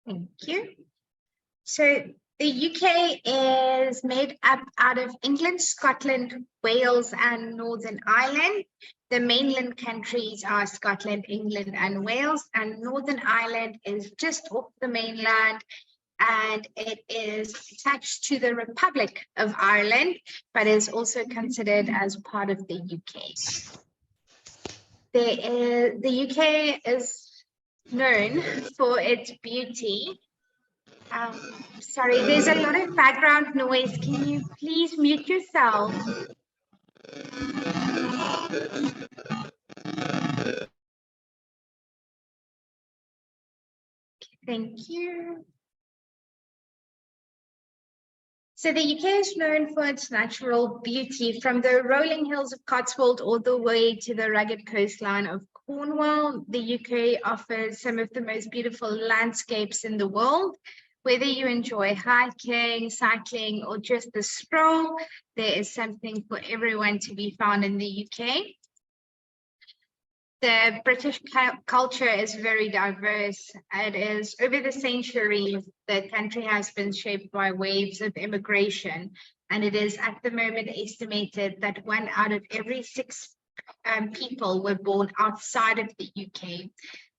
Thank you. So the UK is made up out of England, Scotland, Wales, and Northern Ireland. The mainland countries are Scotland, England, and Wales, and Northern Ireland is just off the mainland, and it is attached to the Republic of Ireland, but is also considered as part of the UK. The UK is known for its beauty. Sorry, there's a lot of background noise. Can you please mute yourself? Thank you. So the UK is known for its natural beauty, from the rolling hills of Cotswold all the way to the rugged coastline of Cornwall. The UK offers some of the most beautiful landscapes in the world. Whether you enjoy hiking, cycling, or just the stroll, there is something for everyone to be found in the UK. The British culture is very diverse. It is, over the centuries, the country has been shaped by waves of immigration, and it is at the moment estimated that 1 out of every 6 people were born outside of the UK.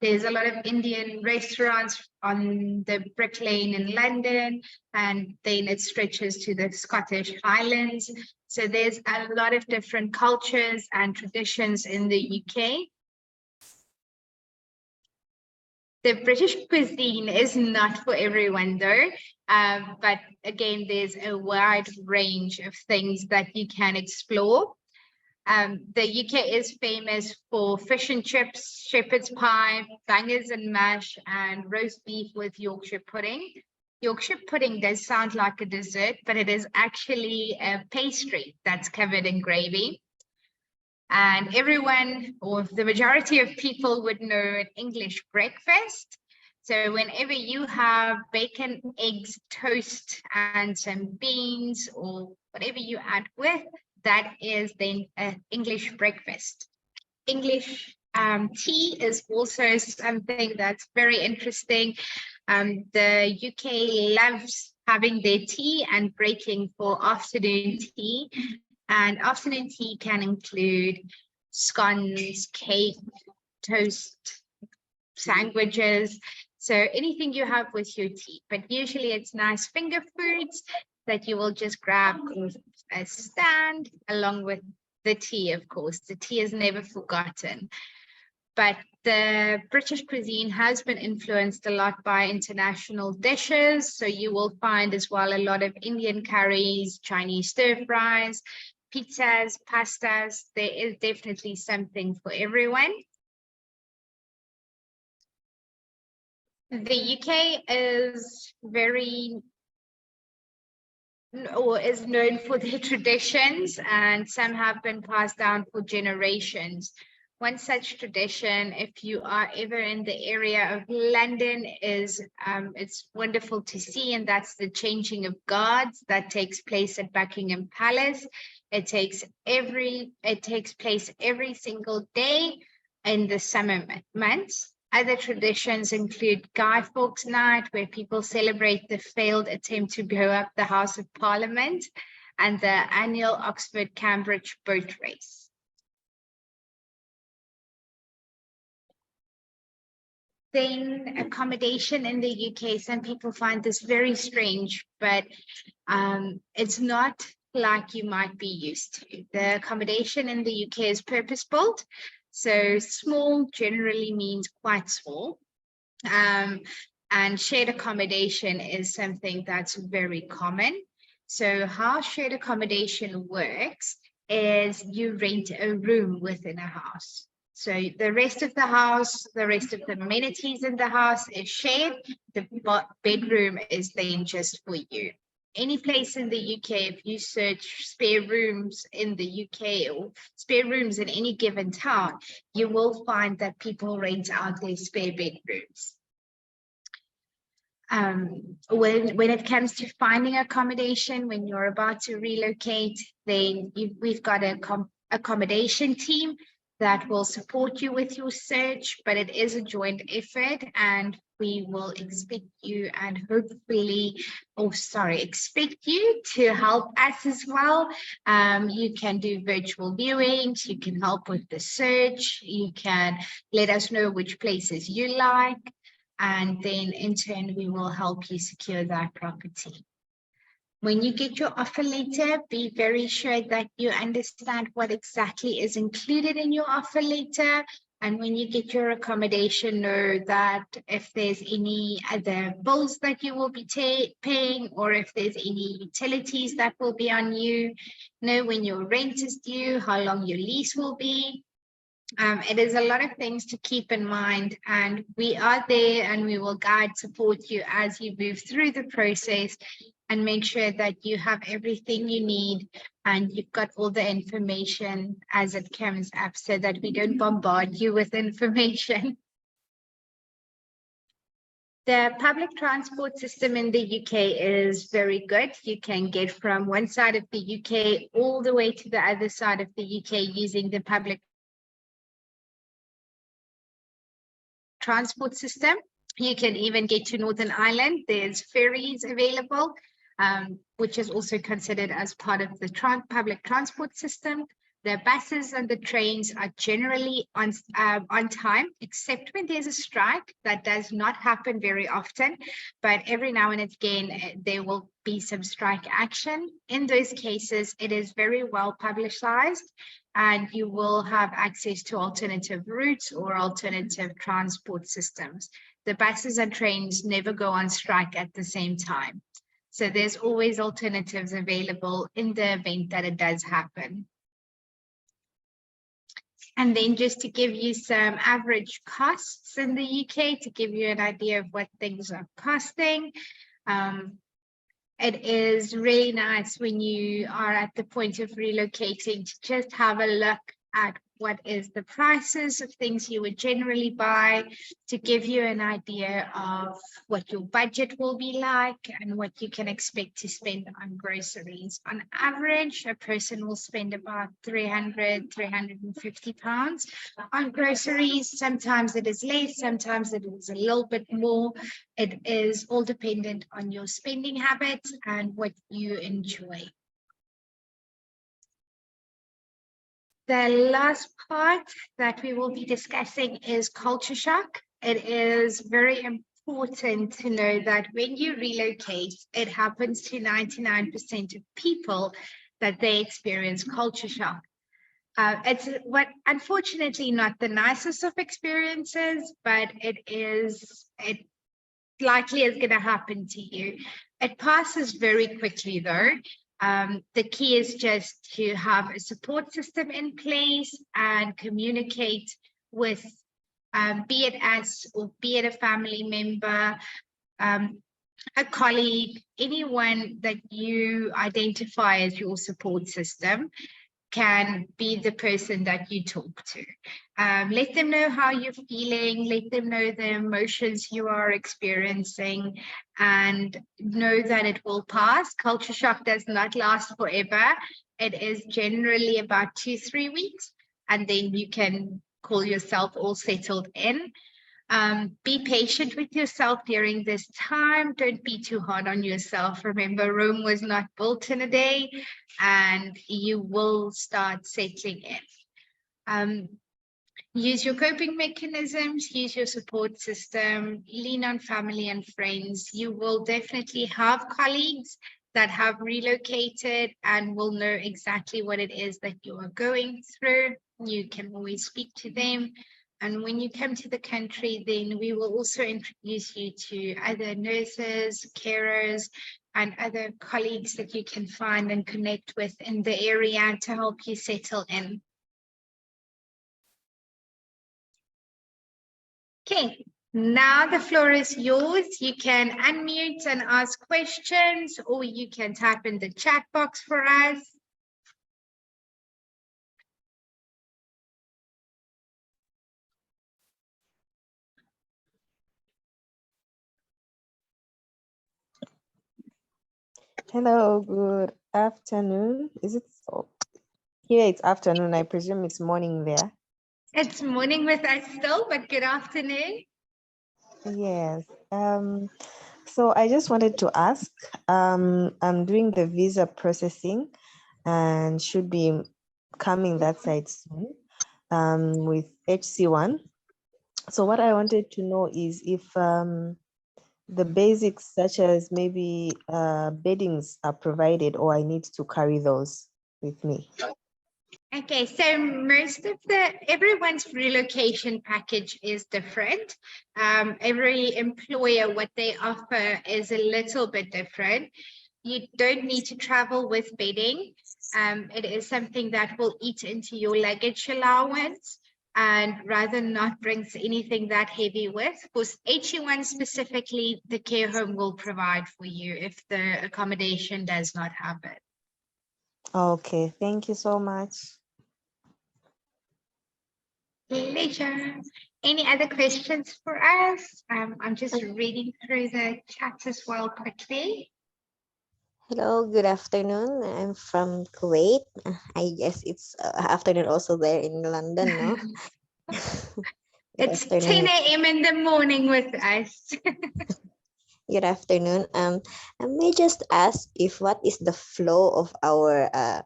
There's a lot of Indian restaurants on the Brick Lane in London, and then it stretches to the Scottish Highlands. So there's a lot of different cultures and traditions in the UK. The British cuisine is not for everyone though, but again, there's a wide range of things that you can explore. The UK is famous for fish and chips, shepherd's pie, bangers and mash, and roast beef with Yorkshire pudding. Yorkshire pudding does sound like a dessert, but it is actually a pastry that's covered in gravy. And everyone, or the majority of people, would know an English breakfast. So whenever you have bacon, eggs, toast, and some beans, or whatever you add with, that is then an English breakfast. English tea is also something that's very interesting. The UK loves having their tea and breaking for afternoon tea. And afternoon tea can include scones, cake, toast, sandwiches. So anything you have with your tea, but usually it's nice finger foods that you will just grab a stand along with the tea, of course. The tea is never forgotten. But the British cuisine has been influenced a lot by international dishes. So you will find as well a lot of Indian curries, Chinese stir fries, pizzas, pastas. There is definitely something for everyone. The UK is is known for their traditions, and some have been passed down for generations. One such tradition, if you are ever in the area of London, is it's wonderful to see, and that's the changing of guards that takes place at Buckingham Palace. It takes place every single day in the summer months. Other traditions include Guy Fawkes Night, where people celebrate the failed attempt to blow up the House of Parliament, and the annual Oxford-Cambridge boat race. Then accommodation in the UK, some people find this very strange, but it's not like you might be used to. The accommodation in the UK is purpose-built. So small generally means quite small. And shared accommodation is something that's very common. So how shared accommodation works is you rent a room within a house. So the rest of the house, the rest of the amenities in the house is shared. The bedroom is then just for you. Any place in the UK, if you search spare rooms in the UK or spare rooms in any given town, you will find that people rent out their spare bedrooms. When it comes to finding accommodation, when you're about to relocate, then we've got an accommodation team that will support you with your search, but it is a joint effort, and we will expect you and hopefully, expect you to help us as well. You can do virtual viewings, you can help with the search, you can let us know which places you like, and then in turn, we will help you secure that property. When you get your offer letter, be very sure that you understand what exactly is included in your offer letter. And when you get your accommodation, know that if there's any other bills that you will be paying, or if there's any utilities that will be on you, know when your rent is due, how long your lease will be. It is a lot of things to keep in mind, and we are there and we will guide, support you as you move through the process, and make sure that you have everything you need and you've got all the information as it comes up, so that we don't bombard you with information. The public transport system in the UK is very good. You can get from one side of the UK all the way to the other side of the UK using the public transport system. You can even get to Northern Ireland. There's ferries available, which is also considered as part of the public transport system. The buses and the trains are generally on time, except when there's a strike. That does not happen very often, but every now and again, there will be some strike action. In those cases, it is very well publicized, and you will have access to alternative routes or alternative transport systems. The buses and trains never go on strike at the same time. So there's always alternatives available in the event that it does happen. And then just to give you some average costs in the UK, to give you an idea of what things are costing. It is really nice when you are at the point of relocating to just have a look at what is the prices of things you would generally buy, to give you an idea of what your budget will be like and what you can expect to spend on groceries. On average, a person will spend about £350 on groceries. Sometimes it is less, sometimes it is a little bit more. It is all dependent on your spending habits and what you enjoy. The last part that we will be discussing is culture shock. It is very important to know that when you relocate, it happens to 99% of people that they experience culture shock. It's unfortunately not the nicest of experiences, but it likely is going to happen to you. It passes very quickly though. The key is just to have a support system in place and communicate with, be it us or be it a family member, a colleague, anyone that you identify as your support system can be the person that you talk to. Let them know how you're feeling, let them know the emotions you are experiencing, and know that it will pass. Culture shock does not last forever. It is generally about 2-3 weeks, and then you can call yourself all settled in. Be patient with yourself during this time. Don't be too hard on yourself. Remember, Rome was not built in a day, and you will start settling in. Use your coping mechanisms, use your support system, lean on family and friends. You will definitely have colleagues that have relocated and will know exactly what it is that you are going through. You can always speak to them. And when you come to the country, then we will also introduce you to other nurses, carers, and other colleagues that you can find and connect with in the area to help you settle in. Okay, now the floor is yours. You can unmute and ask questions, or you can type in the chat box for us. Hello, good afternoon. Is it so? Here it's afternoon. I presume it's morning there. It's morning with us still, but good afternoon. Yes. So I just wanted to ask, I'm doing the visa processing and should be coming that side soon, with HC1. So what I wanted to know is if the basics such as maybe beddings are provided or I need to carry those with me. Okay, so everyone's relocation package is different. Every employer, what they offer is a little bit different. You don't need to travel with bedding. It is something that will eat into your luggage allowance and rather not bring anything that heavy with. Because HU1 specifically, the care home will provide for you if the accommodation does not have it. Okay, thank you so much. Pleasure. Any other questions for us? I'm just reading through the chat as well quickly. Hello, good afternoon. I'm from Kuwait. I guess it's afternoon also there in London, no? Good It's 10 afternoon. a.m. in the morning with us. Good afternoon. I may just ask if what is the flow of our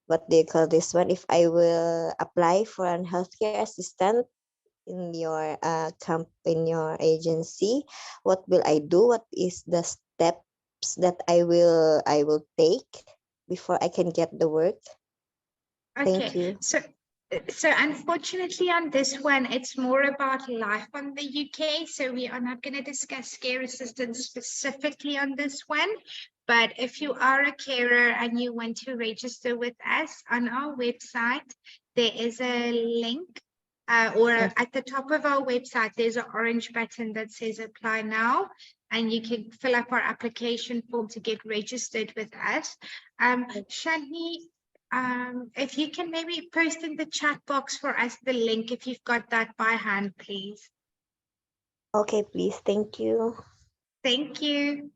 what do you call this one? If I will apply for an healthcare assistant in your in your agency, what will I do? What is the steps that I will take before I can get the work? Thank Okay, you. so unfortunately on this one, it's more about life on the UK. So we are not going to discuss care assistance specifically on this one. But if you are a carer and you want to register with us on our website, there is a link or at the top of our website, there's an orange button that says apply now. And you can fill up our application form to get registered with us. Shani, if you can maybe post in the chat box for us the link if you've got that by hand, please. Okay, please. Thank you. Thank you.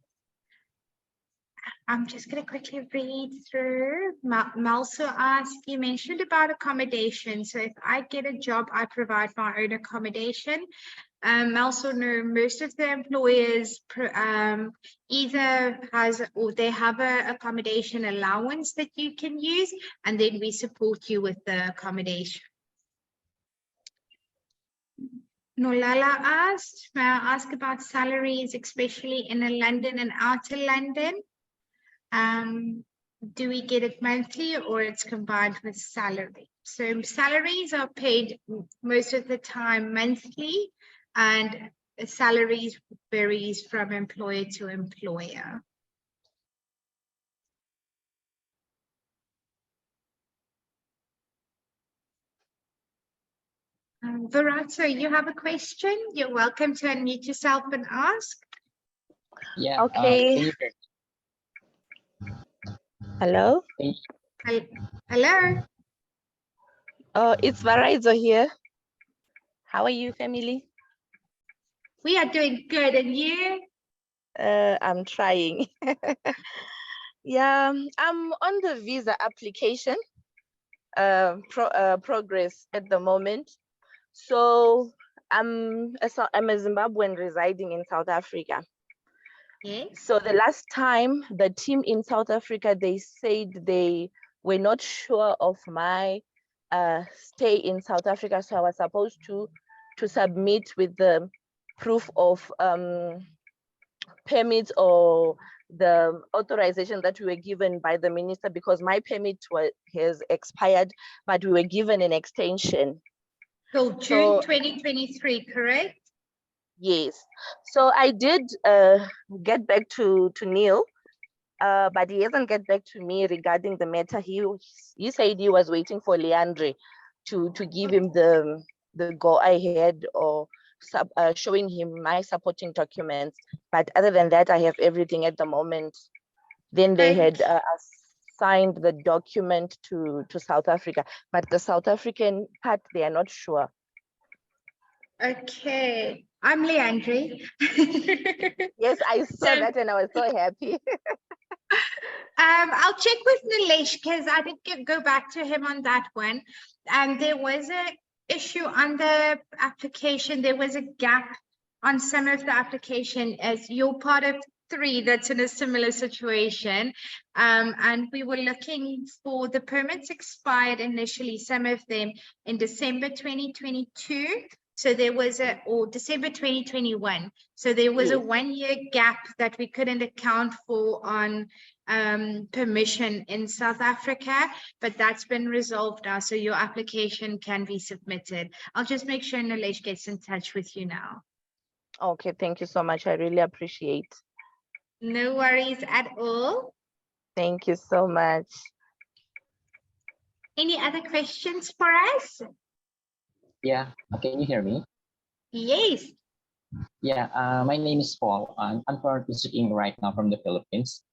I'm just going to quickly read through. Malso asked, you mentioned about accommodation. So if I get a job, I provide my own accommodation. Also, no, most of the employers either has or they have a accommodation allowance that you can use, and then we support you with the accommodation. Nolala asked, may I ask about salaries, especially in London and outer London? Do we get it monthly or it's combined with salary? So salaries are paid most of the time monthly, and salaries varies from employer to employer. Virato, you have a question? You're welcome to unmute yourself and ask. Yeah. Okay. Can you hear? Hello? Hello? Oh, it's Varaizo here. How are you, family? We are doing good, and you? I'm trying. Yeah, I'm on the visa application progress at the moment. So I'm a Zimbabwean residing in South Africa. Yes. So the last time the team in South Africa, they said they were not sure of my stay in South Africa. So I was supposed to submit with the proof of permit or the authorization that we were given by the minister, because my permit has expired, but we were given an extension. Till June 2023, correct? Yes. So I did get back to Neil, but he hasn't get back to me regarding the matter. He said he was waiting for Leandre to give him the go ahead or showing him my supporting documents. But other than that, I have everything at the moment. Then they had assigned the document to South Africa, but the South African part, they are not sure. Okay, I'm Leandre. Yes, I saw that and I was so happy. I'll check with Nilesh because I did go back to him on that one. There was issue on the application. There was a gap on some of the application, as you're part of 3 that's in a similar situation. And we were looking for the permits expired initially, some of them in December 2022. So there was or December 2021. So there was a Yes. 1-year gap that we couldn't account for on permission in South Africa, but that's been resolved now. So your application can be submitted. I'll just make sure Nilesh gets in touch with you now. Okay, thank you so much. I really appreciate. No worries at all. Thank you so much. Any other questions for us? Yeah. Can you hear me? Yes. Yeah. My name is Paul. I'm currently speaking right now from the Philippines.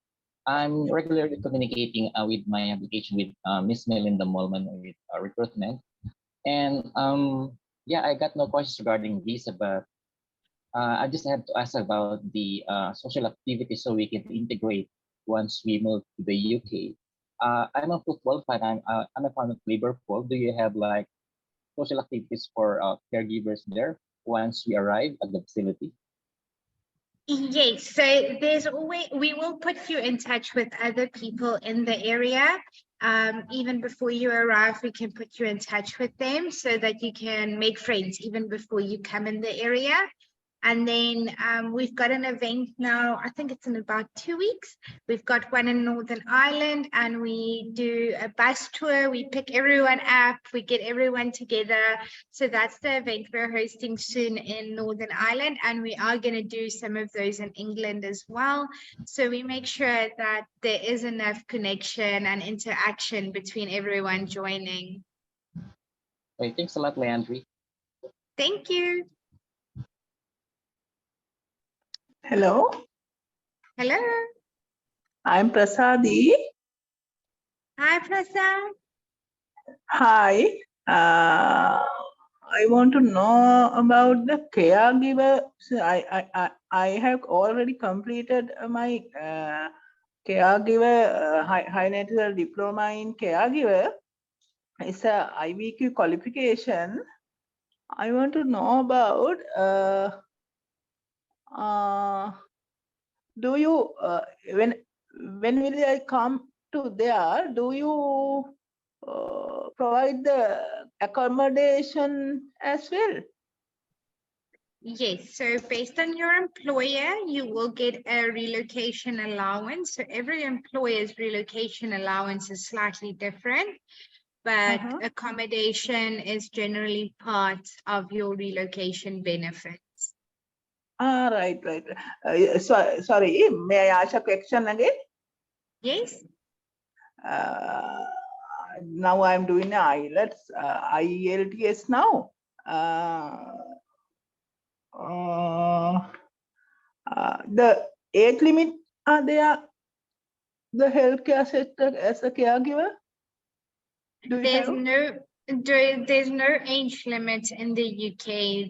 I'm regularly communicating with my application with Miss Melinda Molman with Recruitment. And yeah, I got no questions regarding visa, but I just have to ask about the social activities so we can integrate once we move to the UK. I'm a football fan. I'm a fan of Liverpool. Do you have like social activities for caregivers there once we arrive at the facility? Yes, so there's always, we will put you in touch with other people in the area. Even before you arrive, we can put you in touch with them so that you can make friends even before you come in the area. And then we've got an event now, I think it's in about 2 weeks. We've got one in Northern Ireland and we do a bus tour. We pick everyone up, we get everyone together. So that's the event we're hosting soon in Northern Ireland. And we are going to do some of those in England as well. So we make sure that there is enough connection and interaction between everyone joining. Okay, thanks a lot, Leandri. Thank you. Hello, Hello. I'm Prasadi. Hi, Prasad. Hi, I want to know about the caregiver. So I have already completed my caregiver high natural diploma in caregiver. It's a IVQ qualification. I want to know about do you when will I come to there? Do you provide the accommodation as well? Yes, so based on your employer, you will get a relocation allowance. So every employer's relocation allowance is slightly different, but accommodation is generally part of your relocation benefits. Right. Sorry, may I ask a question again? Yes. Now I'm doing IELTS, IELTS now. The age limit, are there the healthcare sector as a caregiver? Do you have? There's no age limit in the UK.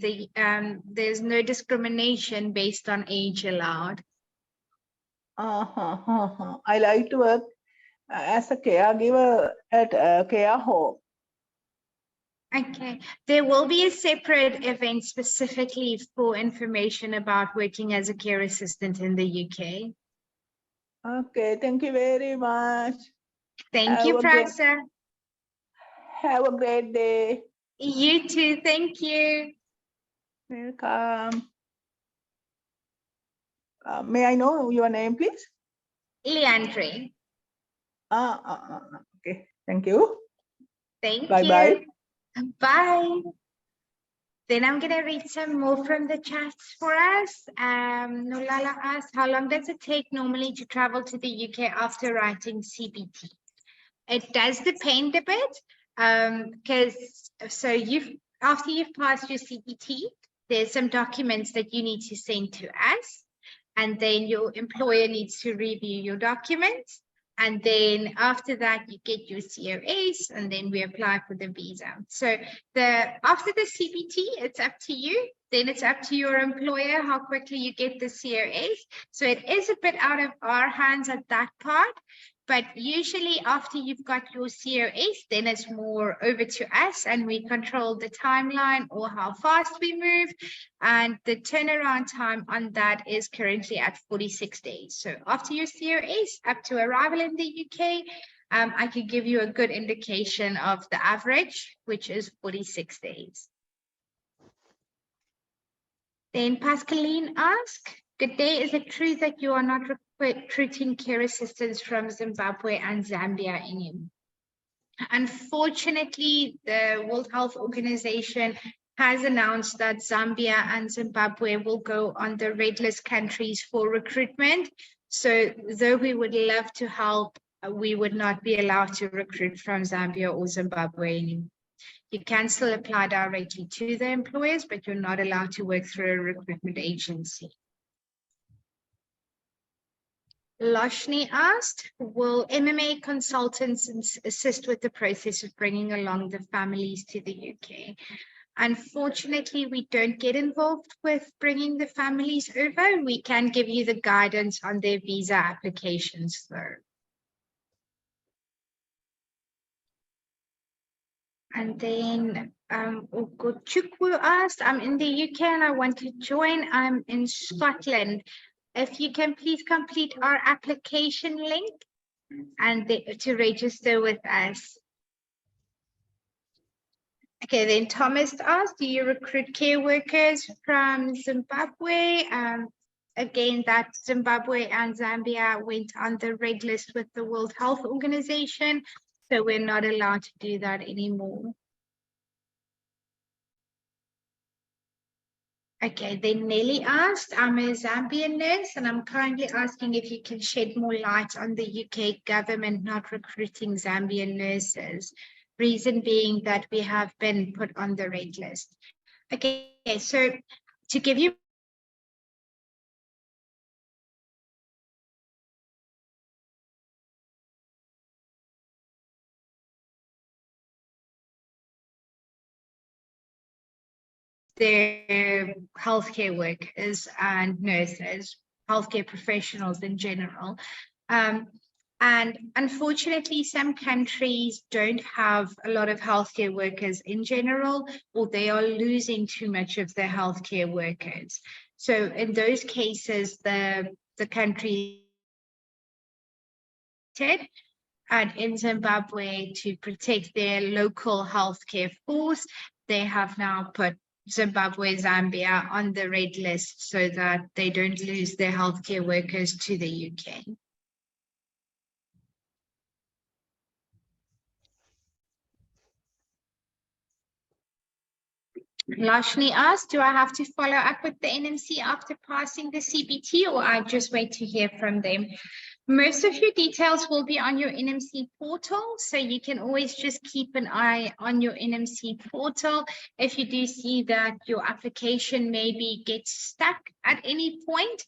There's no discrimination based on age allowed. I like to work as a caregiver at a care home. Okay, there will be a separate event specifically for information about working as a care assistant in the UK. Okay, thank you very much. Thank you, Prasa. Have a great day. You too, thank you. Welcome. May I know your name, please? Leandre. Okay, thank you. Thank you. Bye. Bye. Then I'm going to read some more from the chats for us. Nolala asked, how long does it take normally to travel to the UK after writing CBT? It does depend a bit, because after you've passed your CBT, there's some documents that you need to send to us, and then your employer needs to review your documents. And then after that, you get your COAs, and then we apply for the visa. So after the CBT, it's up to you. Then it's up to your employer how quickly you get the COAs. So it is a bit out of our hands at that part. But usually after you've got your COS, then it's more over to us and we control the timeline or how fast we move. And the turnaround time on that is currently at 46 days. So after your COS up to arrival in the UK, I could give you a good indication of the average, which is 46 days. Then Pascaline asks, good day, is it true that you are not recruiting care assistants from Zimbabwe and Zambia anymore? Unfortunately, the World Health Organization has announced that Zambia and Zimbabwe will go on the red list countries for recruitment. So though we would love to help, we would not be allowed to recruit from Zambia or Zimbabwe anymore. You can still apply directly to the employers, but you're not allowed to work through a recruitment agency. Lashni asked, will MMA consultants assist with the process of bringing along the families to the UK? Unfortunately, we don't get involved with bringing the families over. We can give you the guidance on their visa applications though. And then Ogochukwu asked, I'm in the UK and I want to join. I'm in Scotland. If you can please complete our application link and to register with us. Okay, then Thomas asked, do you recruit care workers from Zimbabwe? Again, that Zimbabwe and Zambia went on the red list with the World Health Organization. So we're not allowed to do that anymore. Okay, then Nelly asked, I'm a Zambian nurse and I'm currently asking if you can shed more light on the UK government not recruiting Zambian nurses. Reason being that we have been put on the red list. Okay, so to give you their healthcare workers and nurses, healthcare professionals in general. And unfortunately, some countries don't have a lot of healthcare workers in general, or they are losing too much of their healthcare workers. So in those cases, the country and in Zimbabwe to protect their local healthcare force, they have now put Zimbabwe, Zambia on the red list so that they don't lose their healthcare workers to the UK. Lashni asked, do I have to follow up with the NMC after passing the CBT or I just wait to hear from them? Most of your details will be on your NMC portal, so you can always just keep an eye on your NMC portal. If you do see that your application maybe gets stuck at any point,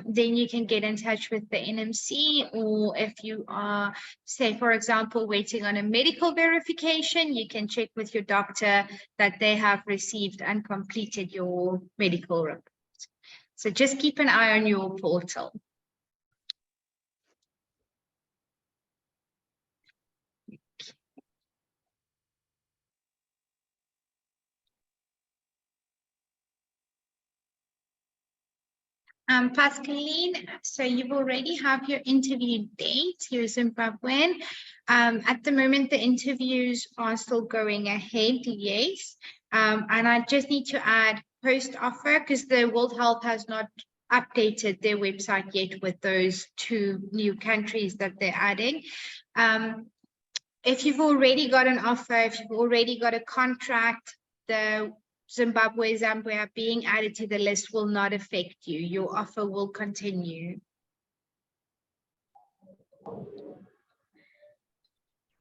then you can get in touch with the NMC, or if you are, say, for example, waiting on a medical verification, you can check with your doctor that they have received and completed your medical report. So just keep an eye on your portal. Pascaline, so you've already have your interview date, you're Zimbabwean. At the moment, the interviews are still going ahead, yes. And I just need to add post-offer because the World Health has not updated their website yet with those 2 new countries that they're adding. If you've already got an offer, if you've already got a contract, the Zimbabwe, Zambia being added to the list will not affect you. Your offer will continue.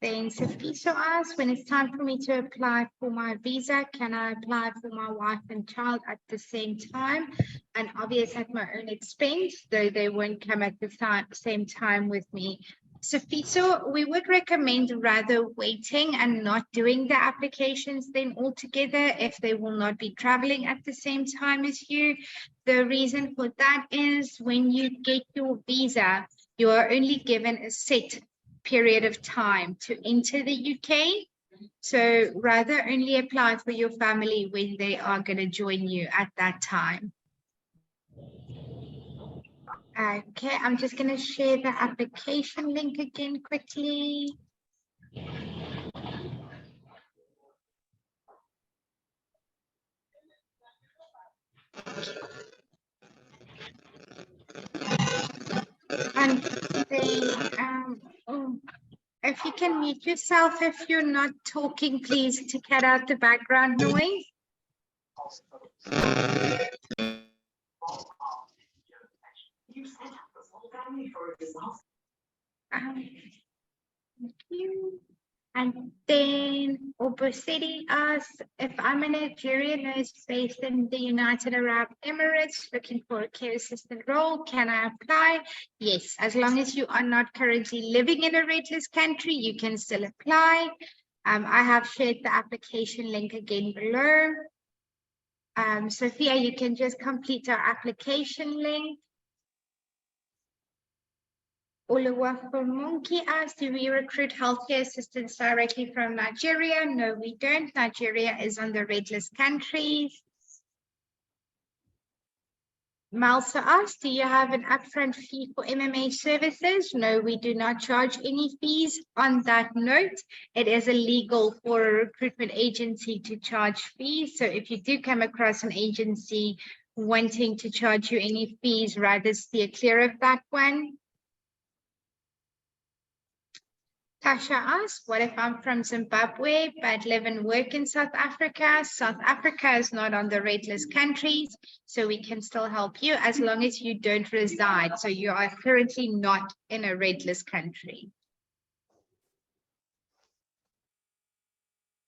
Then Safiso asks, when it's time for me to apply for my visa, can I apply for my wife and child at the same time? And obviously at my own expense, though they won't come at the same time with me. Safiso, we would recommend rather waiting and not doing the applications then altogether if they will not be traveling at the same time as you. The reason for that is when you get your visa, You are only given a set period of time to enter the UK. So rather only apply for your family when they are going to join you at that time. Okay, I'm just going to share the application link again quickly. And then, if you can mute yourself if you're not talking, please, to cut out the background noise. Thank you. And then Obosidi asks, if I'm a Nigerian nurse based in the United Arab Emirates looking for a care assistant role, can I apply? Yes, as long as you are not currently living in a rateless country, you can still apply. I have shared the application link again below. Sophia, you can just complete our application link. Oluwafunmunki asked, do we recruit healthcare assistants directly from Nigeria? No, we don't. Nigeria is on the red list countries. Malsa asked, do you have an upfront fee for MMA services? No, we do not charge any fees. On that note, it is illegal for a recruitment agency to charge fees. So if you do come across an agency wanting to charge you any fees, rather steer clear of that one. Tasha asked, what if I'm from Zimbabwe but live and work in South Africa? South Africa is not on the red list countries, so we can still help you as long as you don't reside. So you are currently not in a red list country.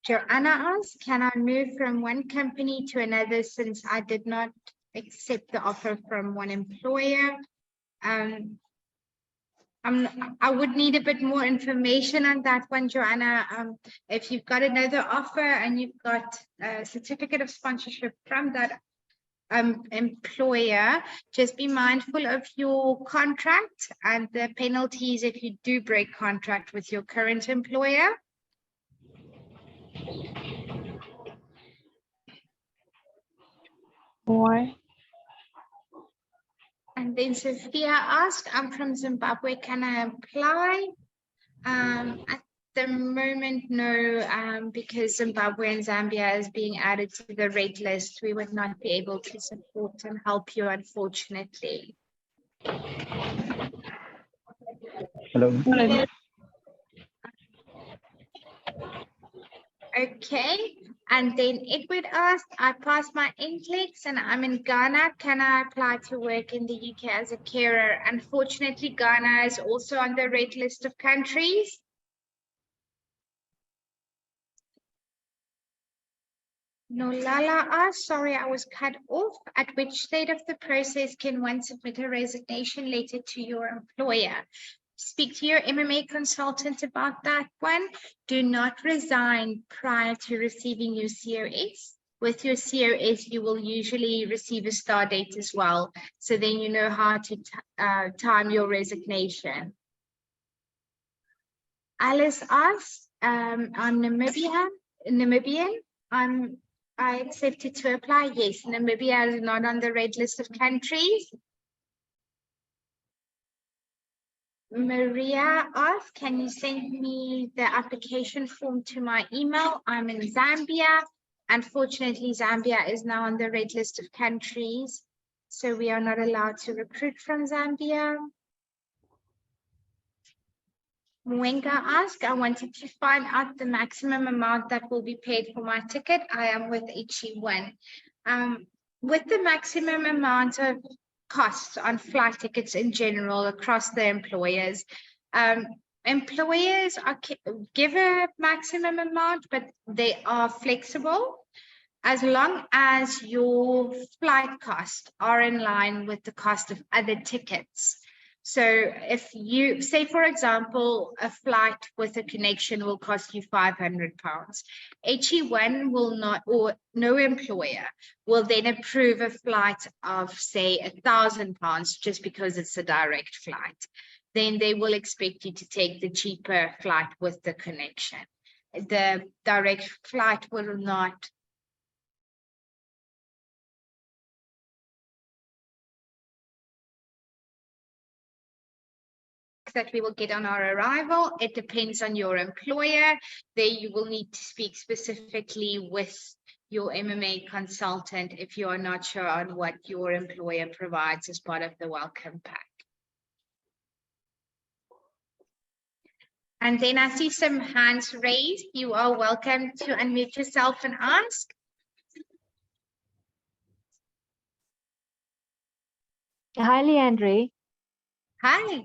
Joanna asked, can I move from one company to another since I did not accept the offer from one employer? I would need a bit more information on that one, Joanna. If you've got another offer and you've got a certificate of sponsorship from that employer, just be mindful of your contract and the penalties if you do break contract with your current employer. Why? And then Sophia asked, I'm from Zimbabwe, can I apply? At the moment, no, because Zimbabwe and Zambia is being added to the red list. We would not be able to support and help you, unfortunately. Hello. Okay, and then Edward asked, I passed my NCLEX and I'm in Ghana. Can I apply to work in the UK as a carer? Unfortunately, Ghana is also on the red list of countries. Nolala asked, sorry, I was cut off. At which state of the process can one submit a resignation letter to your employer? Speak to your MMA consultant about that one. Do not resign prior to receiving your COS. With your COS, you will usually receive a start date as well. So then you know how to time your resignation. Alice asked, I'm Namibian. I accepted to apply. Yes, Namibia is not on the red list of countries. Maria asked, can you send me the application form to my email? I'm in Zambia. Unfortunately, Zambia is now on the red list of countries, so we are not allowed to recruit from Zambia. Mwenga asked, I wanted to find out the maximum amount that will be paid for my ticket. I am with HE1. With the maximum amount of costs on flight tickets in general across the employers, employers are give a maximum amount, but they are flexible as long as your flight costs are in line with the cost of other tickets. So if you say, for example, a flight with a connection will cost you £500, HE1 will not, or no employer will then approve a flight of say £1,000 just because it's a direct flight. then they will expect you to take the cheaper flight with the connection. The direct flight will not. That we will get on our arrival. It depends on your employer. There you will need to speak specifically with your MMA consultant if you are not sure on what your employer provides as part of the welcome pack. And then I see some hands raised. You are welcome to unmute yourself and ask. Hi, Leandre. Hi.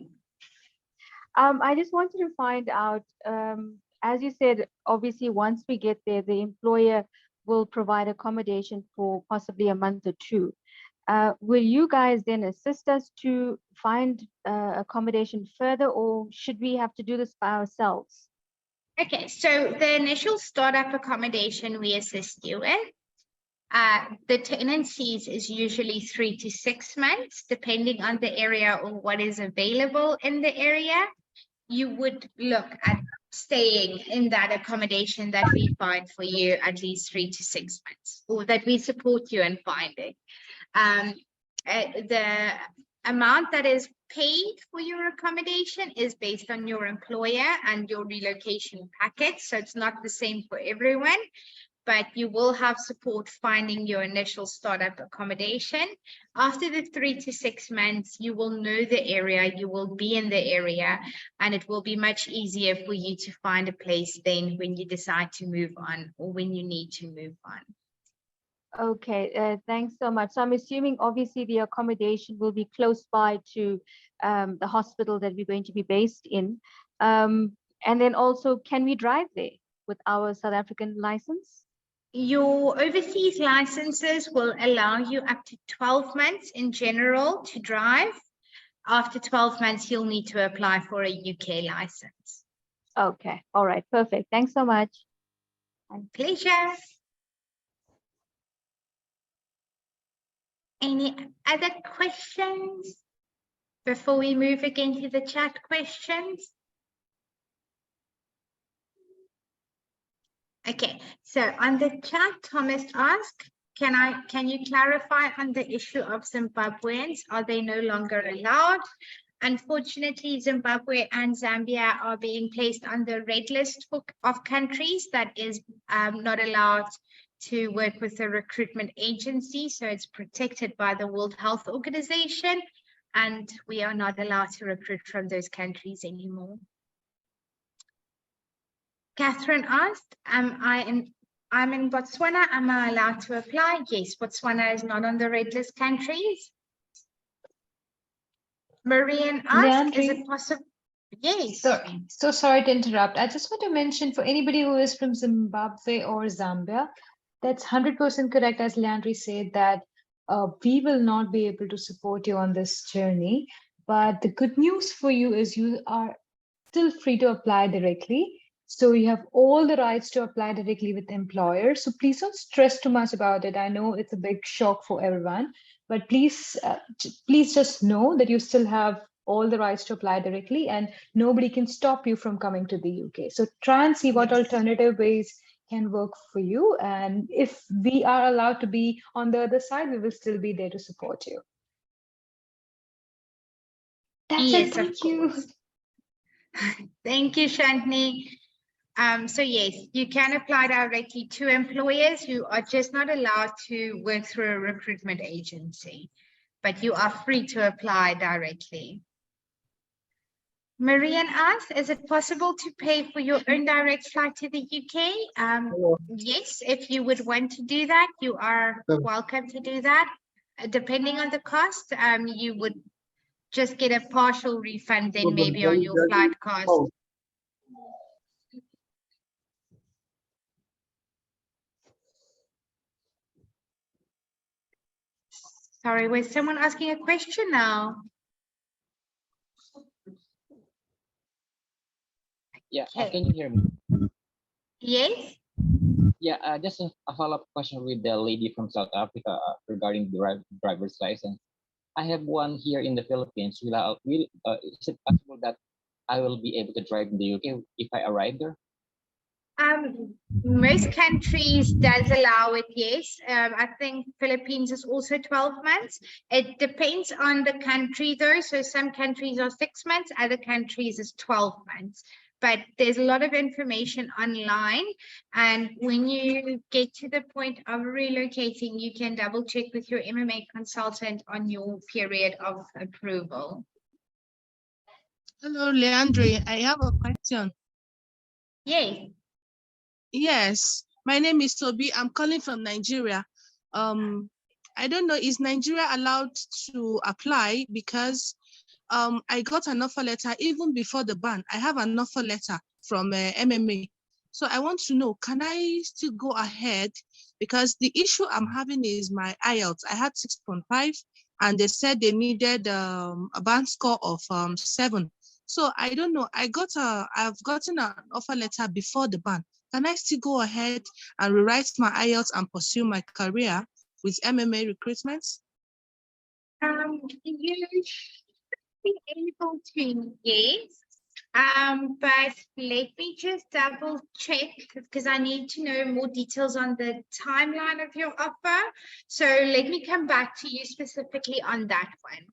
I just wanted to find out, as you said, obviously, once we get there, the employer will provide accommodation for possibly a month or two. Will you guys then assist us to find accommodation further, or should we have to do this by ourselves? Okay, so the initial startup accommodation we assist you with, the tenancies is usually 3 to 6 months, depending on the area or what is available in the area. You would look at staying in that accommodation that we find for you at least 3 to 6 months, or that we support you in finding. The amount that is paid for your accommodation is based on your employer and your relocation package, so it's not the same for everyone, but you will have support finding your initial startup accommodation. After the 3 to 6 months, you will know the area, you will be in the area, and it will be much easier for you to find a place then when you decide to move on or when you need to move on. Okay, thanks so much. So I'm assuming obviously the accommodation will be close by to the hospital that we're going to be based in. And then also, can we drive there with our South African license? Your overseas licenses will allow you up to 12 months in general to drive. After 12 months, you'll need to apply for a UK license. Okay, all right, perfect. Thanks so much. My pleasure. Any other questions before we move again to the chat questions? Okay, so on the chat, Thomas asked, can you clarify on the issue of Zimbabweans? Are they no longer allowed? Unfortunately, Zimbabwe and Zambia are being placed on the red list of countries that is not allowed to work with a recruitment agency. So it's protected by the World Health Organization, and we are not allowed to recruit from those countries anymore. Catherine asked, I'm in Botswana, am I allowed to apply? Yes, Botswana is not on the red list countries. Marian asked, is it possible? Yes. So sorry to interrupt. I just want to mention for anybody who is from Zimbabwe or Zambia, that's 100% correct, as Leandre said, that we will not be able to support you on this journey. But the good news for you is you are still free to apply directly. So you have all the rights to apply directly with employers. So please don't stress too much about it. I know it's a big shock for everyone, but please just know that you still have all the rights to apply directly, and nobody can stop you from coming to the UK. So try and see what alternative ways can work for you. And if we are allowed to be on the other side, we will still be there to support you. That's Yes, it. Thank you. Thank you, Shantini. So yes, you can apply directly to employers. You are just not allowed to work through a recruitment agency, but you are free to apply directly. Marian asked, is it possible to pay for your own direct flight to the UK? Yes, if you would want to do that, you are welcome to do that. Depending on the cost, you would just get a partial refund then maybe on your flight cost. Sorry, was someone asking a question now? Yeah, Okay. can you hear me? Yes. Yeah, just a follow-up question with the lady from South Africa regarding the driver's license. I have one here in the Philippines. Is it possible that I will be able to drive in the UK if I arrive there? Most countries does allow it, yes. I think Philippines is also 12 months. It depends on the country though. So some countries are 6 months, other countries is 12 months. But there's a lot of information online. And when you get to the point of relocating, you can double check with your MMA consultant on your period of approval. Hello, Leandre. I have a question. Yay. Yes, my name is Toby. I'm calling from Nigeria. I don't know, is Nigeria allowed to apply? Because I got an offer letter even before the ban. I have an offer letter from MMA. So I want to know, can I still go ahead? Because the issue I'm having is my IELTS. I had 6.5 and they said they needed a band score of 7. So I don't know, I've gotten an offer letter before the ban. Can I still go ahead and rewrite my IELTS and pursue my career with MMA recruitment? You should be able to, yes. But let me just double check because I need to know more details on the timeline of your offer. So let me come back to you specifically on that one.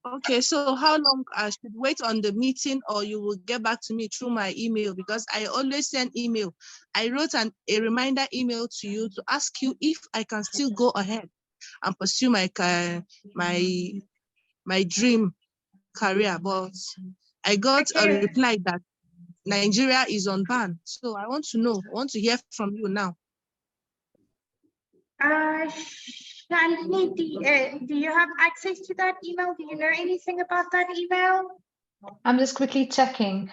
Okay, so how long I should wait on the meeting, or you will get back to me through my email? Because I always send email. I wrote a reminder email to you to ask you if I can still go ahead and pursue my dream career, but I got a reply that Nigeria is on ban. So I want to hear from you now. Shalini, do you have access to that email? Do you know anything about that email? I'm just quickly checking.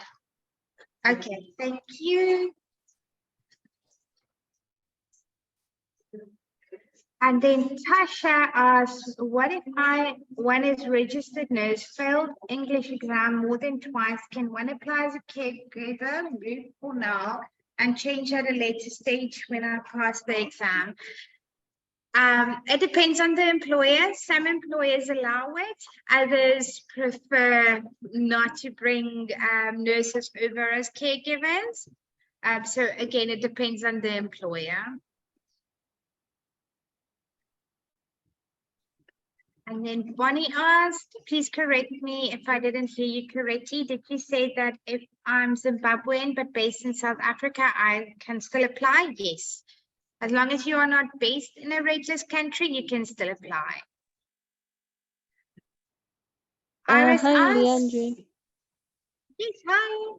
Okay, thank you. And then Tasha asks, what if one is registered nurse, failed English exam more than twice? Can one apply as a caregiver, move for now, and change at a later stage when I pass the exam? It depends on the employer. Some employers allow it. Others prefer not to bring nurses over as caregivers. So again, it depends on the employer. And then Bonnie asked, please correct me if I didn't hear you correctly. Did you say that if I'm Zimbabwean but based in South Africa, I can still apply? Yes. As long as you are not based in a rageless country, you can still apply. Iris Hi, asks, Leandre. yes, hi.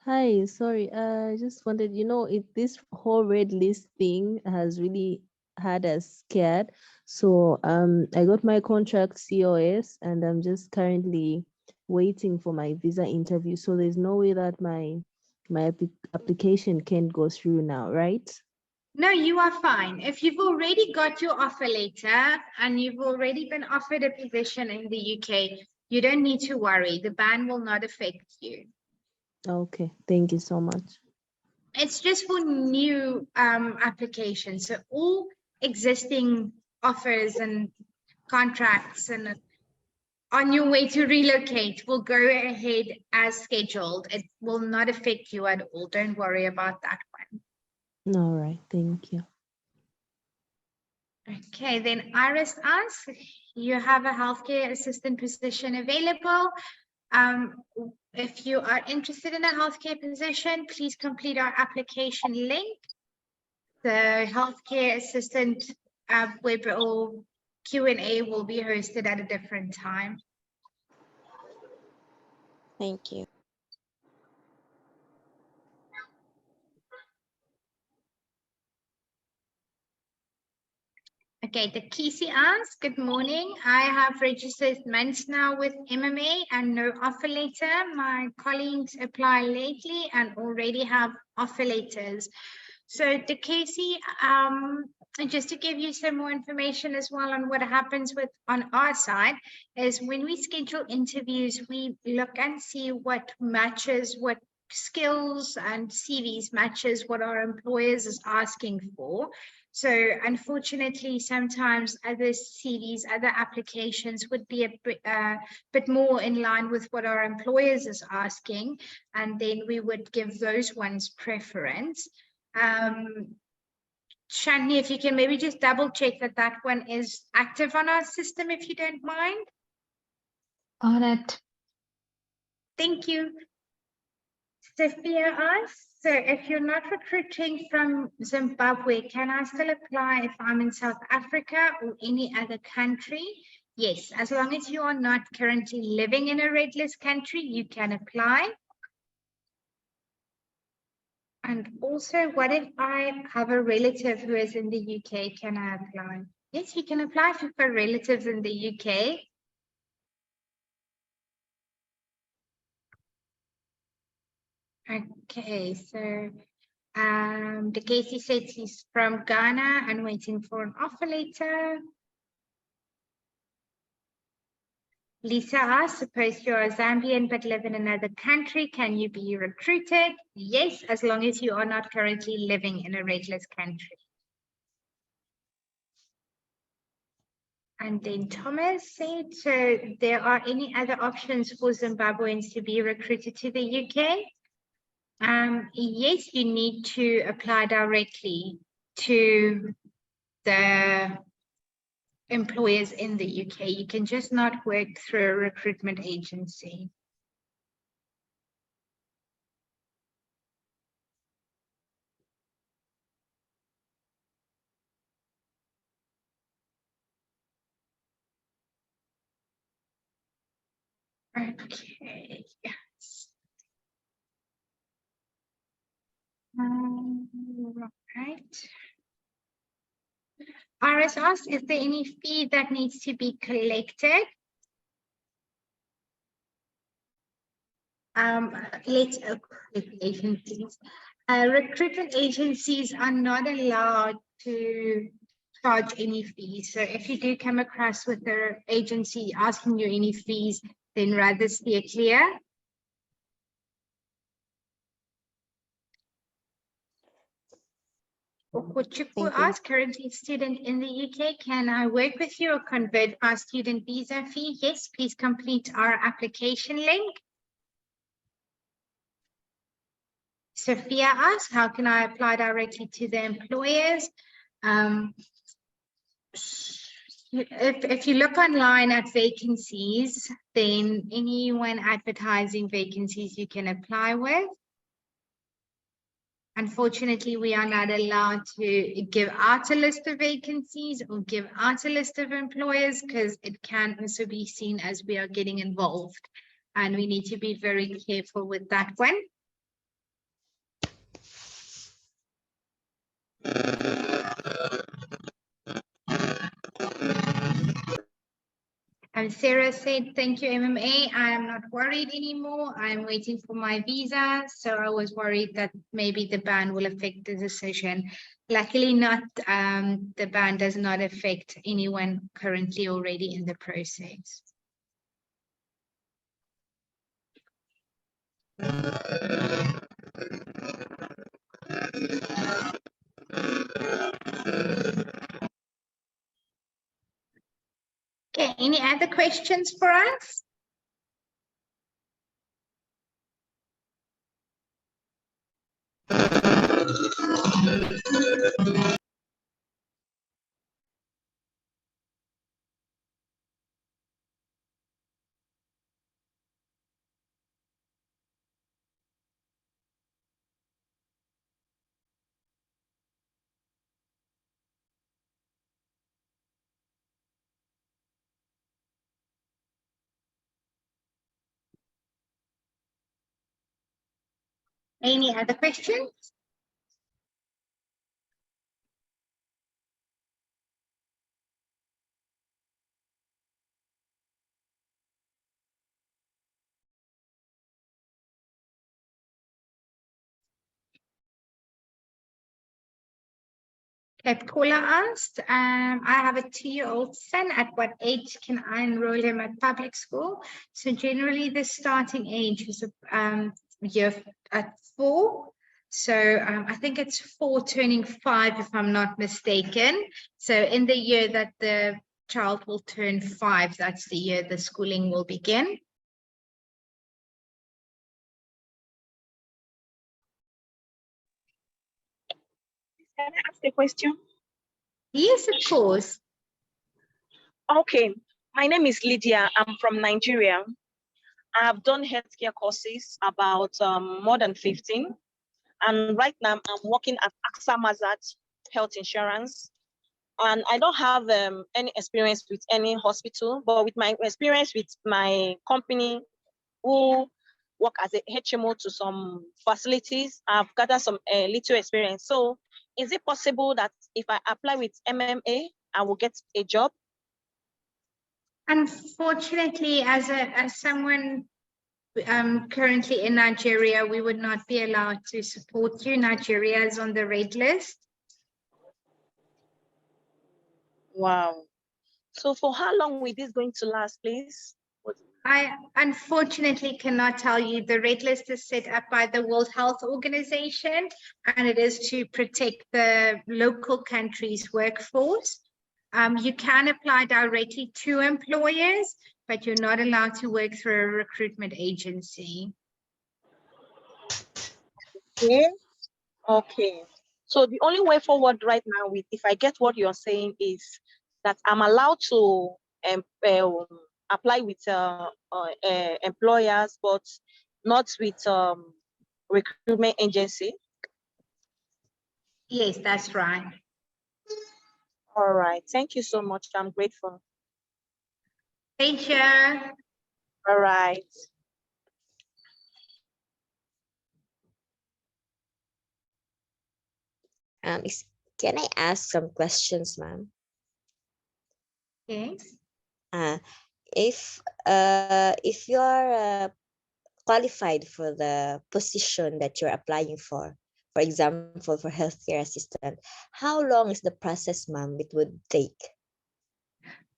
Hi, sorry. I just wanted, if this whole red list thing has really had us scared. So I got my contract COS and I'm just currently waiting for my visa interview. So there's no way that my application can go through now, right? No, you are fine. If you've already got your offer letter and you've already been offered a position in the UK, you don't need to worry. The ban will not affect you. Okay, thank you so much. It's just for new applications. So all existing offers and contracts and on your way to relocate will go ahead as scheduled. It will not affect you at all. Don't worry about that one. All right, thank you. Okay, then Iris asks, you have a healthcare assistant position available. If you are interested in a healthcare position, please complete our application link. The healthcare assistant web or Q&A will be hosted at a different time. Thank you. Okay, the Kisi asks, good morning. I have registered months now with MMA and no offer letter. My colleagues apply lately and already have offer letters. So the Casey, just to give you some more information as well on what happens on our side is when we schedule interviews, we look and see what matches what skills and CVs matches what our employers is asking for. So unfortunately, sometimes other CVs, other applications would be a bit more in line with what our employers is asking, and then we would give those ones preference. Shani, if you can maybe just double check that that one is active on our system, if you don't mind. On it. Thank you. Sophia asks, so if you're not recruiting from Zimbabwe, can I still apply if I'm in South Africa or any other country? Yes, as long as you are not currently living in a red list country, you can apply. And also, what if I have a relative who is in the UK? Can I apply? Yes, you can apply if you've got relatives in the UK. Okay, so the Casey says he's from Ghana and waiting for an offer letter. Lisa asks, suppose you're a Zambian but live in another country, can you be recruited? Yes, as long as you are not currently living in a red list country. And then Thomas said, so there are any other options for Zimbabweans to be recruited to the UK? Yes, you need to apply directly to the employers in the UK. You can just not work through a recruitment agency. Okay. Right. Iris asked, is there any fee that needs to be collected? Let's agencies. Recruitment agencies are not allowed to charge any fees. So if you do come across with the agency asking you any fees, then rather steer clear. Okuchukwu asks, currently a student in the UK, can I work with you or convert our student visa fee? Yes, please complete our application link. Sophia asks, how can I apply directly to the employers? If you look online at vacancies, then anyone advertising vacancies you can apply with. Unfortunately, we are not allowed to give out a list of vacancies or give out a list of employers because it can also be seen as we are getting involved. And we need to be very careful with that one. And Sarah said, thank you, MMA. I am not worried anymore. I'm waiting for my visa. So I was worried that maybe the ban will affect the decision. Luckily not, the ban does not affect anyone currently already in the process. Okay, any other questions for us? Any other questions? Caula asked, I have a 2-year-old son. At what age can I enroll him at public school? So generally the starting age is year at 4. So I think it's 4 turning 5, if I'm not mistaken. So in the year that the child will turn 5, that's the year the schooling will begin. Can I ask a question? Yes, of course. Okay, my name is Lydia. I'm from Nigeria. I have done healthcare courses about more than 15. And right now I'm working at AXA Mazat Health Insurance. And I don't have any experience with any hospital, but with my experience with my company who work as a HMO to some facilities, I've gathered some little experience. So is it possible that if I apply with MMA, I will get a job? Unfortunately, as someone currently in Nigeria, we would not be allowed to support you. Nigeria is on the red list. Wow. So for how long is this going to last, please? I unfortunately cannot tell you. The red list is set up by the World Health Organization, and it is to protect the local country's workforce. You can apply directly to employers, but you're not allowed to work through a recruitment agency. Okay. Okay. So the only way forward right now, with if I get what you're saying, is that I'm allowed to apply with employers, but not with recruitment agency. Yes, that's right. All right. Thank you so much. I'm grateful. Thank you. All right. Can I ask some questions, ma'am? Yes. If you're qualified for the position that you're applying for example, for healthcare assistant, how long is the process, ma'am, it would take?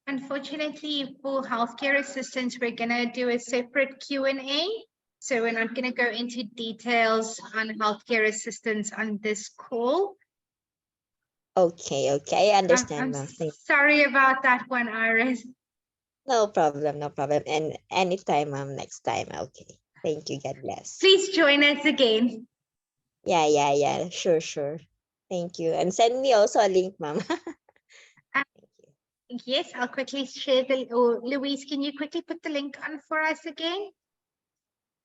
Unfortunately, for healthcare assistants, we're going to do a separate Q&A. So we're not going to go into details on healthcare assistants on this call. Okay, I understand, I'm ma'am. sorry about that one, Iris. No problem. And anytime, ma'am, next time. Okay. Thank you. God bless. Please join us again. Yeah. Sure. Thank you. And send me also a link, ma'am. Yes, I'll quickly share or Louise, can you quickly put the link on for us again?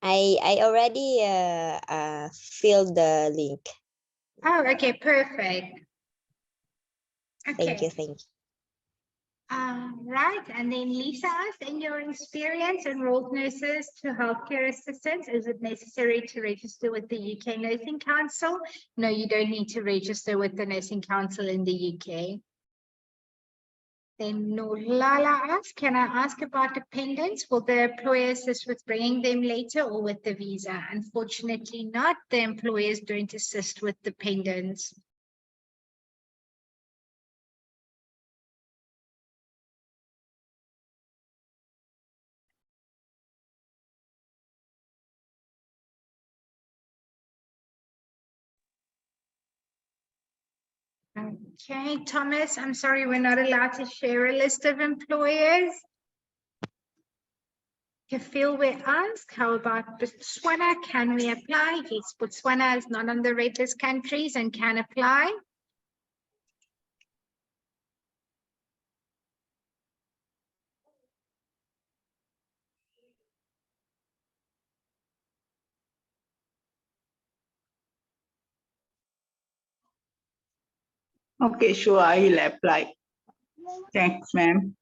I already filled the link. Oh, okay, perfect. Thank you. Right, and then Lisa asked, in your experience, enrolled nurses to healthcare assistants, is it necessary to register with the UK Nursing Council? No, you don't need to register with the Nursing Council in the UK. Then Nolala asked, can I ask about dependents? Will the employer assist with bringing them later or with the visa? Unfortunately not. The employers don't assist with dependents. Okay, Thomas, I'm sorry, we're not allowed to share a list of employers. Kafil will ask, how about Botswana? Can we apply? Yes, Botswana is not on the red list countries and can apply. Okay, sure, I will apply. Thanks, ma'am.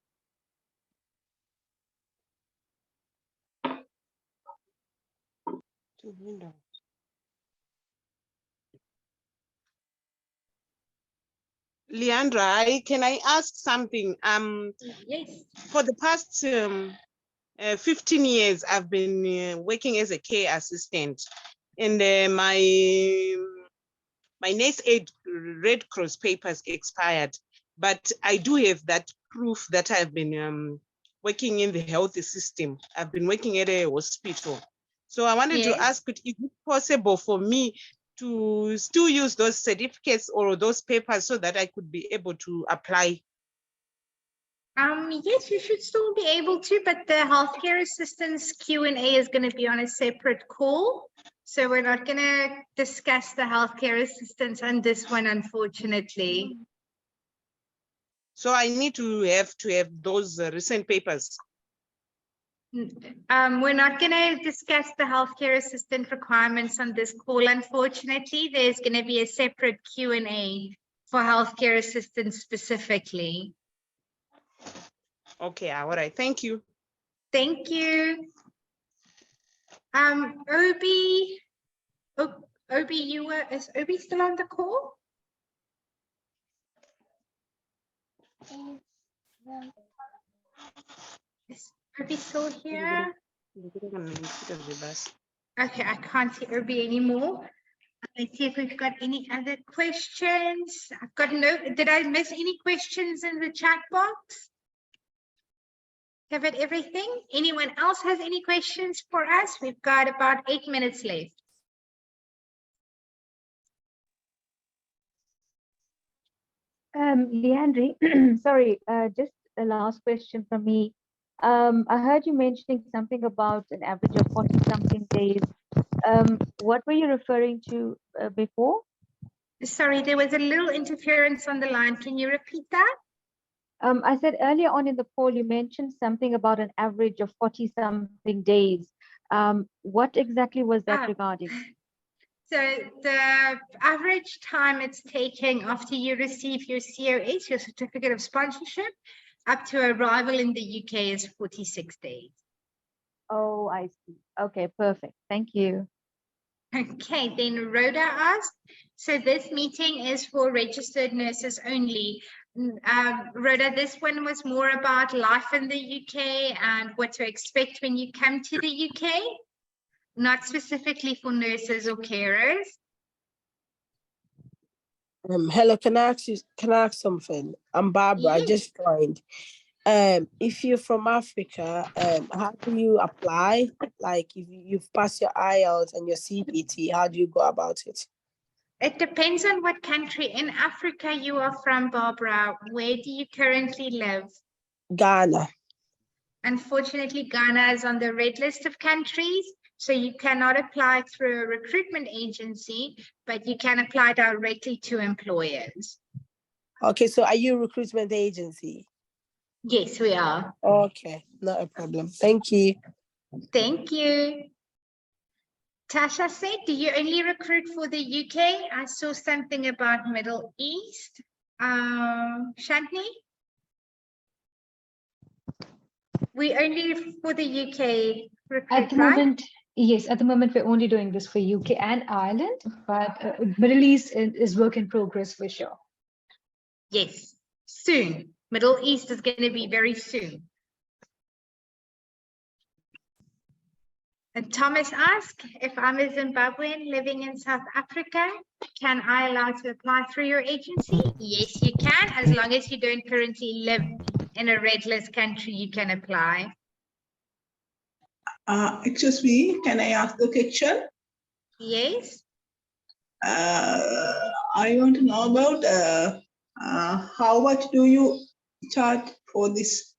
Leandra, can I ask something? Yes. For the past 15 years, I've been working as a care assistant, and my nurse aid Red Cross papers expired, but I do have that proof that I've been working in the health system. I've been working at a hospital. So I wanted to Yes. ask, is it possible for me to still use those certificates or those papers so that I could be able to apply? Yes, you should still be able to, but the healthcare assistance Q&A is going to be on a separate call. So we're not going to discuss the healthcare assistance on this one, unfortunately. So I need to have those recent papers. We're not going to discuss the healthcare assistant requirements on this call, unfortunately. There's going to be a separate Q&A for healthcare assistance specifically. Okay, all right, thank you. Thank you. Obi, Obi, is Obi still on the call? Is Obi still here? Okay, I can't see Obi anymore. Let's see if we've got any other questions. I've got no, did I miss any questions in the chat box? Covered everything? Anyone else has any questions for us? We've got about 8 minutes left. Leandri, sorry, just a last question from me. I heard you mentioning something about an average of 40 something days. What were you referring to before? Sorry, there was a little interference on the line. Can you repeat that? I said earlier on in the call, you mentioned something about an average of 40 something days. What exactly was that regarding? So the average time it's taking after you receive your COS, your certificate of sponsorship, up to arrival in the UK is 46 days. Oh, I see. Okay, perfect. Thank you. Okay, then Rhoda asked, so this meeting is for registered nurses only. Rhoda, this one was more about life in the UK and what to expect when you come to the UK, not specifically for nurses or carers. Hello, can I ask something? I'm Barbara. Yes. I just joined. If you're from Africa, how do you apply? Like, if you've passed your IELTS and your CPT, how do you go about it? It depends on what country in Africa you are from, Barbara. Where do you currently live? Ghana. Unfortunately, Ghana is on the red list of countries, so you cannot apply through a recruitment agency, but you can apply directly to employers. Okay, so are you a recruitment agency? Yes, we are. Okay, not a problem. Thank you. Thank you. Tasha said, do you only recruit for the UK? I saw something about Middle East. Shantni? We only for the UK recruit, At the right? moment, yes, at the moment we're only doing this for UK and Ireland, but Middle East is work in progress for sure. Yes, soon. Middle East is going to be very soon. And Thomas asked, if I'm a Zimbabwean living in South Africa, can I allow to apply through your agency? Yes, you can. As long as you don't currently live in a red list country, you can apply. Excuse me, can I ask the question? Yes. I want to know about how much do you charge for this?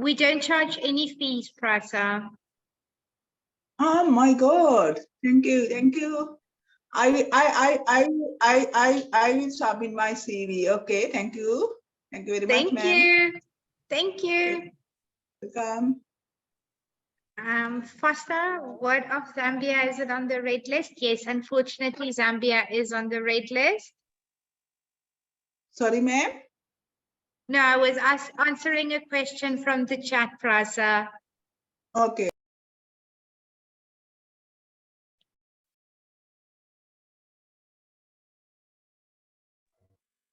We don't charge any fees, Prasa. Oh my God! Thank you, thank you. I will submit my CV. Okay, thank you. Thank you very much, ma'am. Thank you. Thank you. Welcome. Foster, what of Zambia? Is it on the red list? Yes, unfortunately, Zambia is on the red list. Sorry, ma'am. No, I was answering a question from the chat, Prasa. Okay.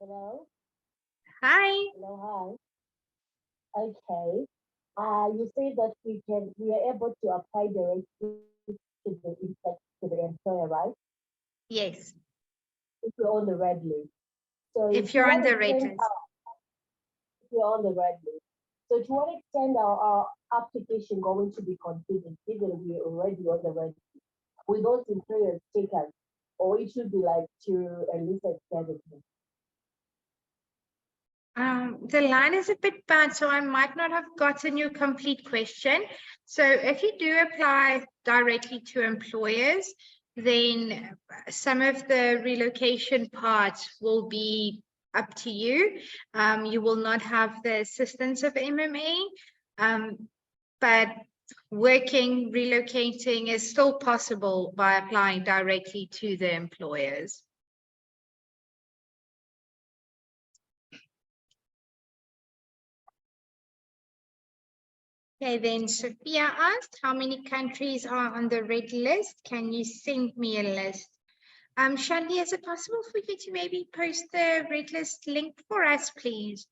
Hello? Hi. Hello, hi. Okay. You say that we are able to apply directly to the employer, right? Yes. If you're on the red list. So If you're on the red list. If we're on the red list. So to what extent are our application going to be considered given we're already on the red list? Will those employers take us, or it should be like to a least extent? The line is a bit bad, so I might not have gotten your complete question. So if you do apply directly to employers, then some of the relocation parts will be up to you. You will not have the assistance of MMA, but relocating is still possible by applying directly to the employers. Okay, then Sophia asked, how many countries are on the red list? Can you send me a list? Shandy, is it possible for you to maybe post the red list link for us, please?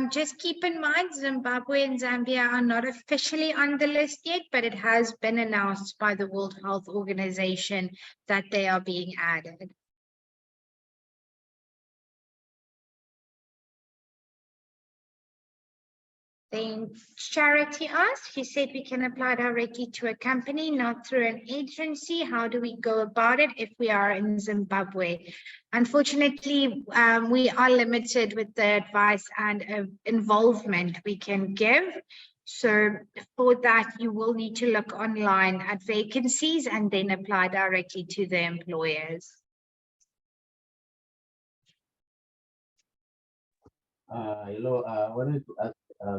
Just keep in mind, Zimbabwe and Zambia are not officially on the list yet, but it has been announced by the World Health Organization that they are being added. Then Charity asked, she said we can apply directly to a company, not through an agency. How do we go about it if we are in Zimbabwe? Unfortunately, we are limited with the advice and involvement we can give. So for that, you will need to look online at vacancies and then apply directly to the employers. Hello, I wanted to ask,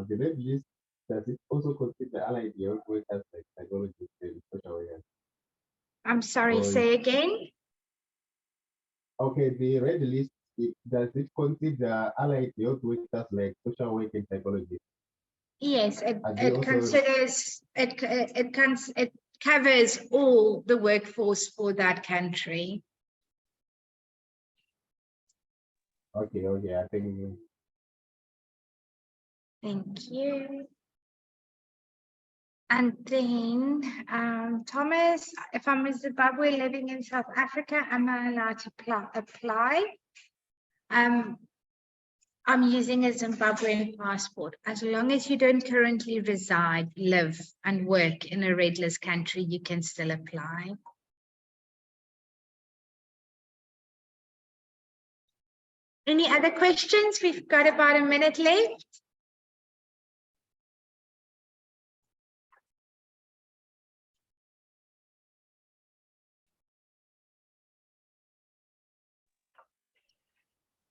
the red list, does it also consider allied health workers like psychologists and social workers? I'm sorry, say again? Okay, the red list, does it consider allied health workers like social work and psychologists? Yes, it considers, it covers all the workforce for that country. Okay, I think. Thank you. And then Thomas, if I'm in Zimbabwe living in South Africa, am I allowed to apply? I'm using a Zimbabwean passport. As long as you don't currently reside, live, and work in a red list country, you can still apply. Any other questions? We've got about a minute left.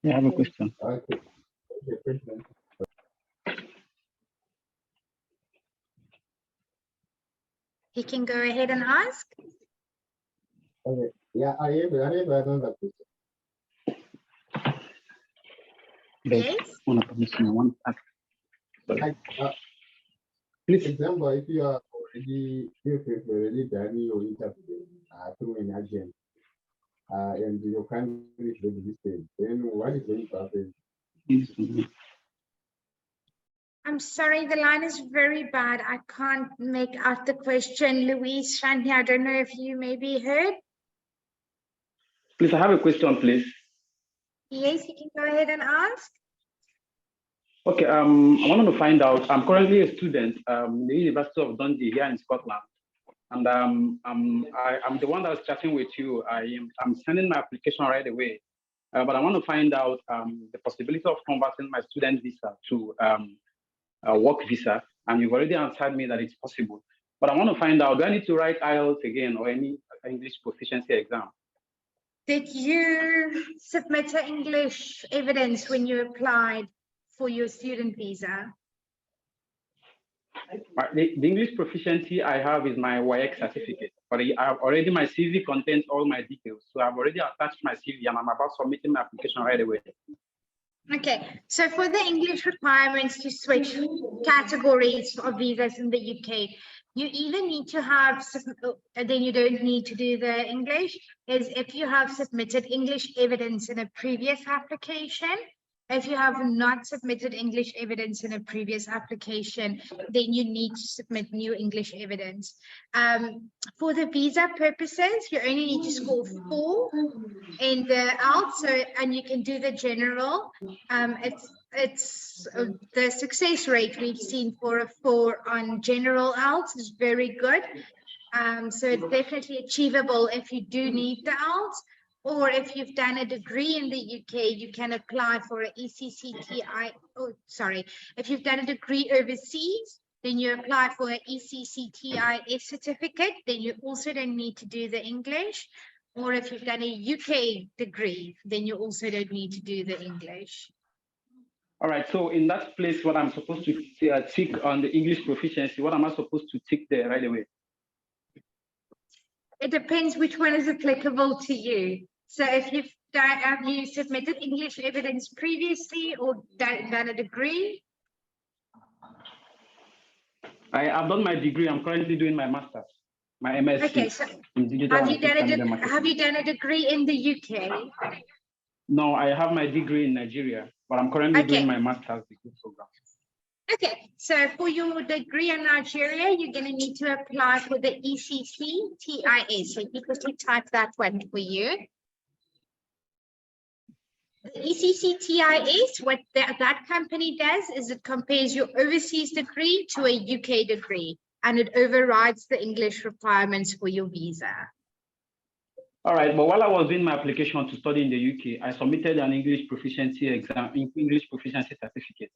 Yeah, I have a question. Okay. You can go ahead and ask. Okay. Yeah, I have another question. Yes. Like, please, example, if you are already done your interview through an agent, and your country is registered, then what is going to happen? I'm sorry, the line is very bad. I can't make out the question. Louise, Shani, I don't know if you maybe heard. Please, I have a question, please. Yes, you can go ahead and ask. Okay, I wanted to find out, I'm currently a student in the University of Dundee here in Scotland. And I'm the one that's chatting with you. I'm sending my application right away. But I want to find out the possibility of converting my student visa to a work visa. And you've already answered me that it's possible. But I want to find out, do I need to write IELTS again or any English proficiency exam? Did you submit an English evidence when you applied for your student visa? The English proficiency I have is my WIEC certificate, but my CV contains all my details. So I've already attached my CV and I'm about submitting my application right away. Okay, so for the English requirements to switch categories of visas in the UK, you either need to have, then you don't need to do the English, is if you have submitted English evidence in a previous application. If you have not submitted English evidence in a previous application, then you need to submit new English evidence. For the visa purposes, you only need to score 4 in the ALT, and you can do the general. It's it's the success rate we've seen for a 4 on general IELTS is very good. So it's definitely achievable if you do need the IELTS, or if you've done a degree in the UK, you can apply for an ECCTI. Oh, sorry. If you've done a degree overseas, then you apply for an ECCTIS certificate. Then you also don't need to do the English. Or if you've done a UK degree, then you also don't need to do the English. All right. So in that place, what I'm supposed to tick on the English proficiency, what am I supposed to tick there right away? It depends which one is applicable to you. So if you've done, have you submitted English evidence previously or done a degree? I've done my degree. I'm currently doing my master's, my MSc. Okay, so in digital have you and done social media marketing. have you done a degree in the UK? No, I have my degree in Nigeria, but I'm currently doing Okay. my master's degree program. Okay, so for your degree in Nigeria, you're going to need to apply for the ECCTIS. So you quickly type that one for you. The ECCTIS, what that company does is it compares your overseas degree to a UK degree, and it overrides the English requirements for your visa. All right, but while I was doing my application to study in the UK, I submitted an English proficiency exam, English proficiency certificate,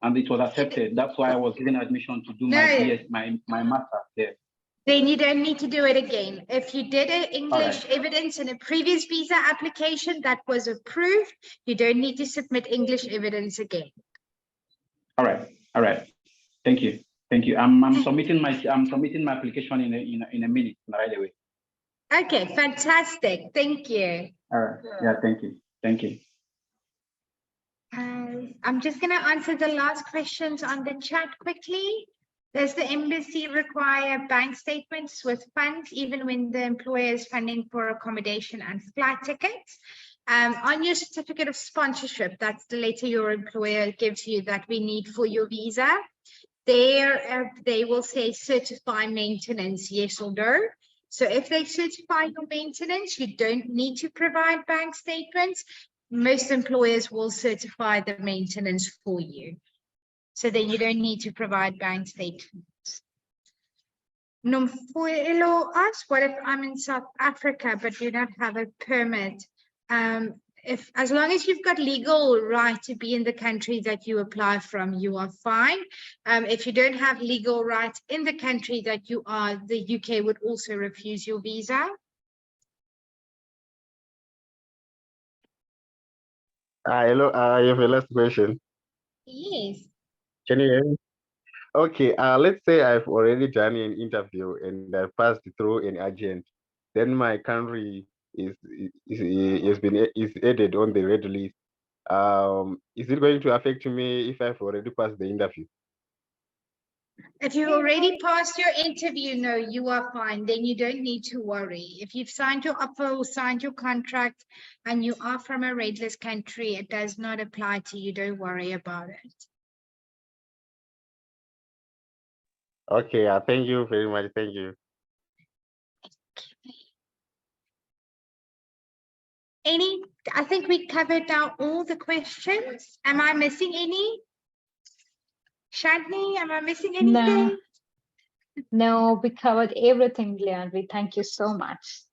and it was accepted. That's why I was given admission to do my BS, my master's there. Then you don't need to do it again. If you did an English evidence in a previous visa application that was approved, you don't need to submit English evidence again. All right. Thank you. I'm submitting my application in a minute right away. Okay, fantastic. Thank you. All right. Yeah, thank you. I'm just going to answer the last questions on the chat quickly. Does the embassy require bank statements with funds even when the employer is funding for accommodation and flight tickets? On your certificate of sponsorship, that's the letter your employer gives you that we need for your visa. There, they will say certify maintenance, yes or no. So if they certify your maintenance, you don't need to provide bank statements. Most employers will certify the maintenance for you. So then you don't need to provide bank statements. Nomfuelo asks, what if I'm in South Africa but do not have a permit? As long as you've got legal right to be in the country that you apply from, you are fine. If you don't have legal right in the country that you are, the UK would also refuse your visa. Hello, I have a last question. Yes. Can you hear me? Okay, let's say I've already done an interview and I passed through an agent. Then my country is added on the red list. Is it going to affect me if I've already passed the interview? If you already passed your interview, no, you are fine. Then you don't need to worry. If you've signed your offer or signed your contract and you are from a red list country, it does not apply to you. Don't worry about it. Okay, thank you very much. Thank you. I think we covered now all the questions. Am I missing any? Shadni, am I missing anything? No, we covered everything, Leandri. Thank you so much.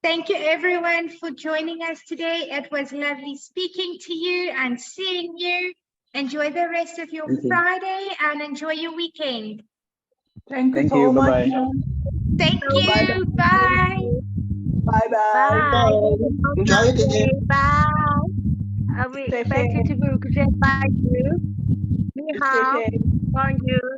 Thank you everyone for joining us today. It was lovely speaking to you and seeing you. Enjoy the rest of your Friday and enjoy your weekend. Thank you so much. Thank you. Bye. Bye. Enjoy the day. Bye. We expect you to be greeted by you. Ni hao. Bonjour.